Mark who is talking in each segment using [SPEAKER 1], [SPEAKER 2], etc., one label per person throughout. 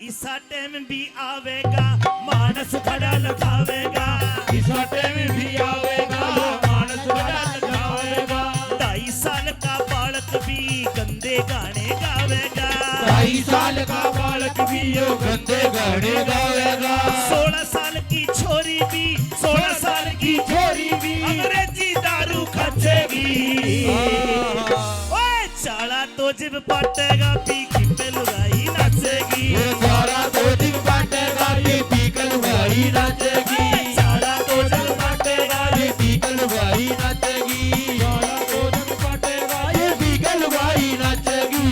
[SPEAKER 1] इसा टाइम भी आवेगा मानस खड़ा लगावेगा,
[SPEAKER 2] इसा टाइम भी आवेगा मानस खड़ा लगावेगा।
[SPEAKER 1] 2.5 साल का बालक भी गंदे गाने गावेगा,
[SPEAKER 2] 2.5 साल का बालक भी यो गंदे गाने गावेगा।
[SPEAKER 1] 16 साल की छोरी भी 16 साल की
[SPEAKER 2] छोरी भी
[SPEAKER 1] अंग्रेजी दारू खचेगी। ओए चाला तो जिब पाटेगा पी की पे लुगाई नाचेगी,
[SPEAKER 2] ये सारा तो दिन बाटेगा ये पीकल भाई नाचेगी।
[SPEAKER 1] चाला तो जिब पाटेगा
[SPEAKER 2] ये पीकल भाई नाचेगी। सारा तो दिन बाटेगा ये पीकल भाई नाचेगी।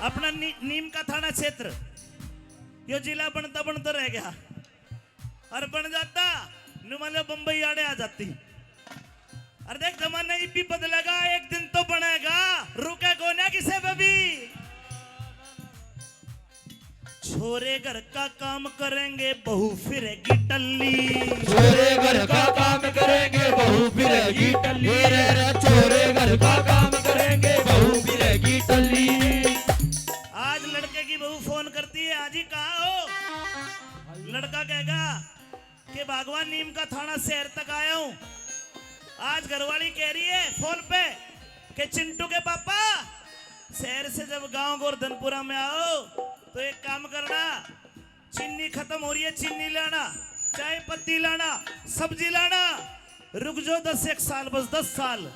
[SPEAKER 1] अपना नीम का थाना क्षेत्र यो जिला बनता बनता रह गया और बन जाता नुमालो बंबई आड़े आ जाती। अरे देख जमाना ही भी बदलेगा, एक दिन तो बनेगा, रुके कोने किसे बबी। छोरे घर का काम करेंगे बहू फिरेगी टल्ली,
[SPEAKER 2] छोरे घर का काम करेंगे बहू फिरेगी टल्ली। रे छोरे घर का काम करेंगे बहू फिरेगी टल्ली।
[SPEAKER 1] आज लड़के की बहू फोन करती है, आज ही कहा हो? लड़का कहेगा कि भगवान नीम का थाना शहर तक आया हूं। आज घरवाली कह रही है फोन पे कि चिंटू के पापा शहर से जब गांव गोरधनपुरा में आओ तो एक काम करना, चीनी खत्म हो रही है, चीनी लाना, चाय पत्ती लाना, सब्जी लाना। रुक जाओ 10 साल, बस 10 साल।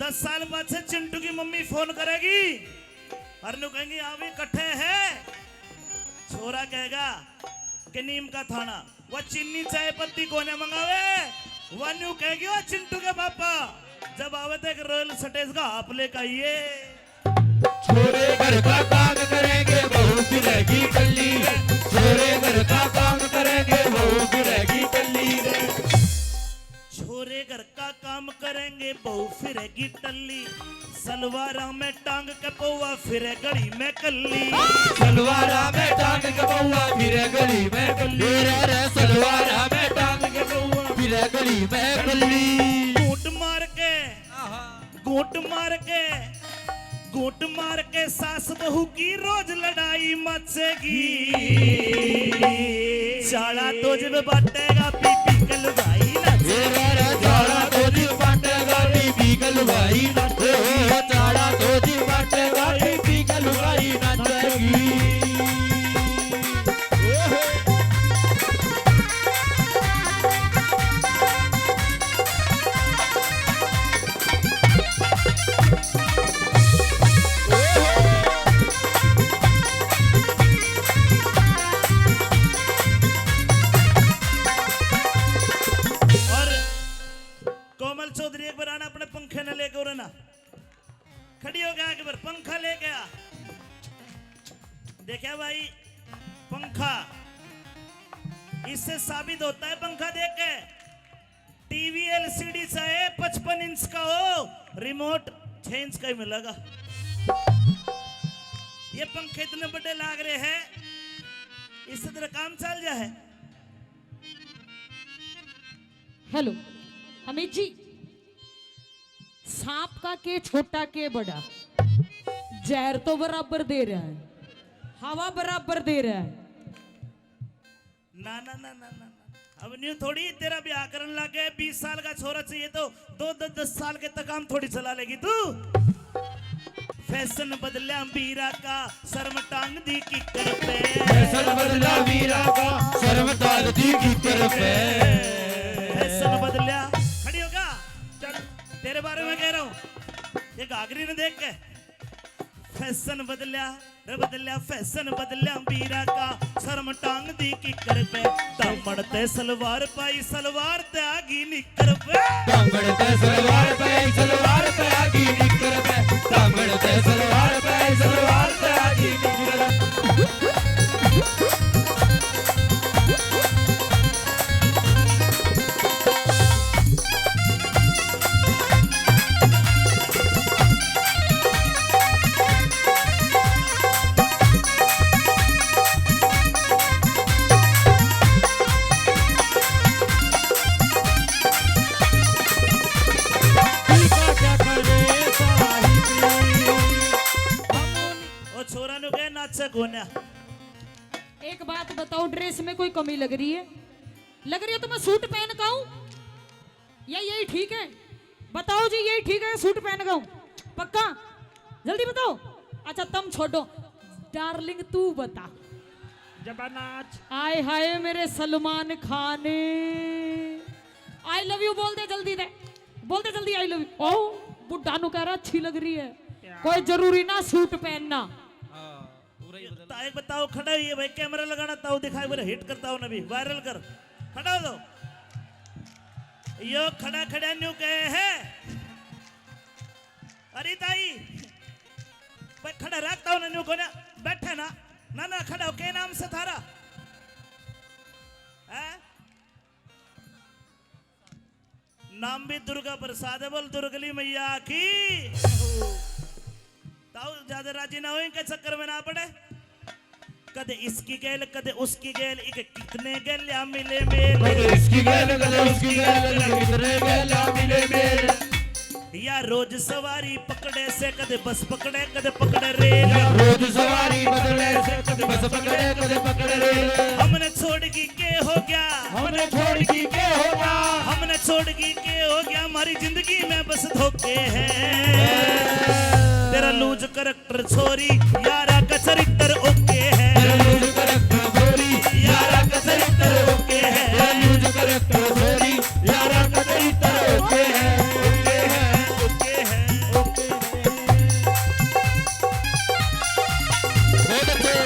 [SPEAKER 1] 10 साल बाद से चिंटू की मम्मी फोन करेगी और नु कहेंगी अभी इकट्ठे है। छोरा कहेगा कि नीम का थाना, वह चीनी चाय पत्ती कोने मंगावे, वह न्यू कहेगी वो चिंटू के पापा जब आवे तो एक रॉयल सटेज का आप लेकर आइए।
[SPEAKER 2] छोरे घर का काम करेंगे बहू फिरेगी टल्ली। छोरे घर का काम करेंगे बहू फिरेगी टल्ली।
[SPEAKER 1] छोरे घर का काम करेंगे बहू फिरेगी टल्ली, सलवारा में टांग के पौवा फिरे गली में कल्ली।
[SPEAKER 2] सलवारा में टांग के बउआ फिरे गली में कल्ली। रे सलवारा में टांग के बउआ फिरे गली में कल्ली।
[SPEAKER 1] घूट मार के घूट मार के घूट मार के सास बहू की रोज लड़ाई मचेगी। चाला तो जब बाटेगा पी पी के लुगाई
[SPEAKER 2] रे चाड़ा तो जी बाटेगा पी के लुगाई नाचेगी। चाड़ा तो जी बाटेगा पी के लुगाई नाचेगी।
[SPEAKER 1] कोमल चौधरी एक बार आना, अपने पंखे न लेके और ना खड़ी हो गया, एक बार पंखा ले गया। देखा भाई पंखा, इससे साबित होता है पंखा देख के टीवी एलसीडी चाहे 55 इंच का हो, रिमोट 6 इंच का ही मिलेगा। ये पंखे इतने बड़े लाग रहे हैं, इससे तेरा काम चल जाए।
[SPEAKER 3] हेलो अमित जी, सांप का के छोटा के बड़ा, जहर तो बराबर दे रहा है, हवा बराबर दे रहा है।
[SPEAKER 1] ना ना ना ना ना अब न्यू थोड़ी तेरा ब्याह करने लग गए, 20 साल का छोरा चाहिए तो 2-10 साल के तक काम थोड़ी चला लेगी तू। फैशन बदला वीरा का शर्म टांग दी किकर पे,
[SPEAKER 2] फैशन बदला वीरा का शर्म टांग दी किकर पे।
[SPEAKER 1] फैशन बदला, खड़ी होगा, चल तेरे बारे में कह रहा हूँ, ये घाघरी ने देख के फैशन बदला बदला, फैशन बदला वीरा का शर्म टांग दी किकर पे। दामड़ते सलवार पाई सलवार ते आगी निकर पे,
[SPEAKER 2] दामड़ते सलवार पे सलवार पे आगी निकर पे। दामड़ते सलवार पे सलवार पे आगी निकर पे।
[SPEAKER 1] न्यू कहे नाच कोन्या।
[SPEAKER 3] एक बात बताओ, ड्रेस में कोई कमी लग रही है? लग रही है तो मैं सूट पहन का हूं या यही ठीक है? बताओ जी, यही ठीक है सूट पहन का हूं? पक्का? जल्दी बताओ। अच्छा तुम छोड़ो, डार्लिंग तू बता।
[SPEAKER 2] जबानाच
[SPEAKER 3] आय हाय मेरे Salman Khan, I love you बोल दे जल्दी दे, बोल दे जल्दी आई लव यू। ओ बुड्ढा नु कह रहा अच्छी लग रही है, कोई जरूरी ना सूट पहनना।
[SPEAKER 1] एक बताओ खड़ा ही है भाई, कैमरा लगाना ताऊ दिखाए मेरे हिट करता हूं नबी, वायरल कर। खड़ा हो दो यो खड़ा खड़ा न्यू कहे है। अरे ताई भाई खड़ा रखता हूं ना न्यू को ना, बैठे ना ना ना खड़ा हो के नाम से थारा है? नाम भी दुर्गा प्रसाद है, बोल दुर्गली मैया की। ताऊ ज्यादा राजी ना हो इनके चक्कर में ना पड़े। कदे इसकी गेल कदे उसकी गेल, इके कितने गेल या मिले मेल,
[SPEAKER 2] कदे इसकी गेल कदे उसकी गेल, कितने गेल या मिले मेल।
[SPEAKER 1] या रोज सवारी पकड़े से कदे बस पकड़े कदे पकड़े रेल,
[SPEAKER 2] रोज सवारी बदले से कदे बस पकड़े कदे पकड़े रेल।
[SPEAKER 1] हमने छोड़ की के हो गया,
[SPEAKER 2] हमने छोड़ की के हो गया,
[SPEAKER 1] हमने छोड़ की के हो गया, हमारी जिंदगी में बस धोखे हैं। तेरा लूज करैक्टर छोरी यारा का चरित्र ओके है,
[SPEAKER 2] तेरा लूज करैक्टर छोरी
[SPEAKER 1] यारा का चरित्र ओके है,
[SPEAKER 2] तेरा लूज करैक्टर छोरी यारा का चरित्र ओके है, ओके है,
[SPEAKER 1] ओके है।
[SPEAKER 2] ओके है। बहुत अच्छे।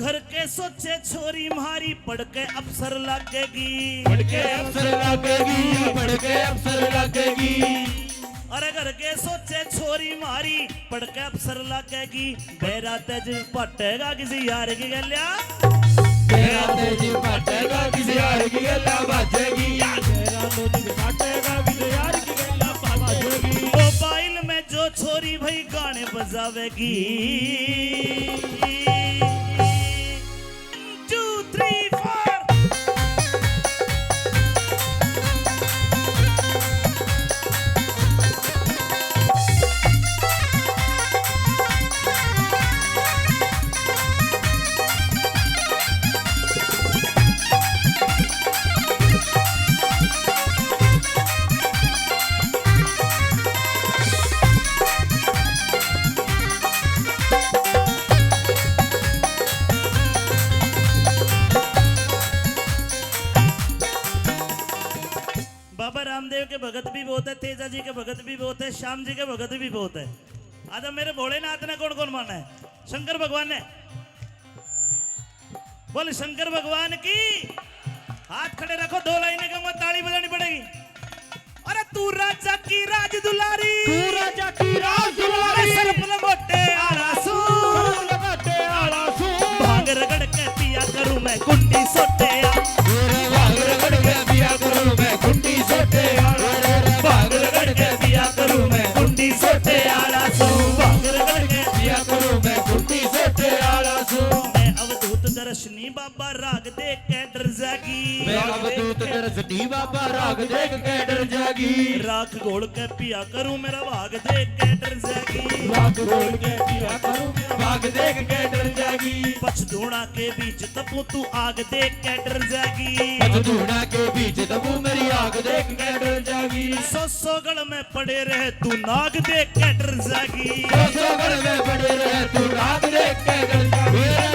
[SPEAKER 1] घर के सोचे छोरी मारी पढ़ के अफसर लगेगी,
[SPEAKER 2] पढ़ के अफसर लगेगी, पढ़ के अफसर लगेगी।
[SPEAKER 1] अरे घर के सोचे छोरी मारी पढ़ के अफसर लगेगी, बेरा तेज पटेगा किसी यार की गलिया,
[SPEAKER 2] तेरा तेज पटेगा किसी यार की गला बाजेगी, तेरा तेज पटेगा किसी यार की गला बाजेगी।
[SPEAKER 1] मोबाइल में जो छोरी भाई गाने बजावेगी, 2 3 4 बाबा रामदेव के भगत भी बहुत है, तेजा जी के भगत भी बहुत है, श्याम जी के भगत भी बहुत है। आज अब मेरे भोलेनाथ ने कौन कौन माना है? शंकर भगवान ने। बोल शंकर भगवान की। हाथ खड़े रखो, 2 लाइनें कहूंगा, ताली बजानी पड़ेगी। अरे तू राजा की राज दुलारी,
[SPEAKER 2] तू राजा की राज दुलारी,
[SPEAKER 1] सर पर मोटे आरासू,
[SPEAKER 2] लगाते आलासू,
[SPEAKER 1] भांग रगड़ के पिया करूं मैं कुंडी सोटे आ,
[SPEAKER 2] तेरे भाग रगड़ के पिया करूं मैं कुंडी सोटे आला,
[SPEAKER 1] भांग रगड़ के पिया करूं मैं कुंडी सोटे आरासू, भांग रगड़ के
[SPEAKER 2] पिया करूं मैं कुंडी सोटे आलासू।
[SPEAKER 1] मैं अवधूत दर्शनी बाबा राग देख के डर जागी,
[SPEAKER 2] मैं अवधूत दर्शनी बाबा राग देख के डर जागी,
[SPEAKER 1] राख घोल के पिया करूं मेरा भाग देख के डर जागी,
[SPEAKER 2] राग रोल के पिया करूं मेरा भाग देख के डर जागी,
[SPEAKER 1] पछधूणा के बीच तपू तू आग देख के डर जागी,
[SPEAKER 2] धूना के बीच दबू मेरी आग देख के डर जागी,
[SPEAKER 1] सोगड़ में पड़े रहे तू नाग देख के डर जागी,
[SPEAKER 2] सोगड़ में पड़े रहे तू राग देख के डर जागी।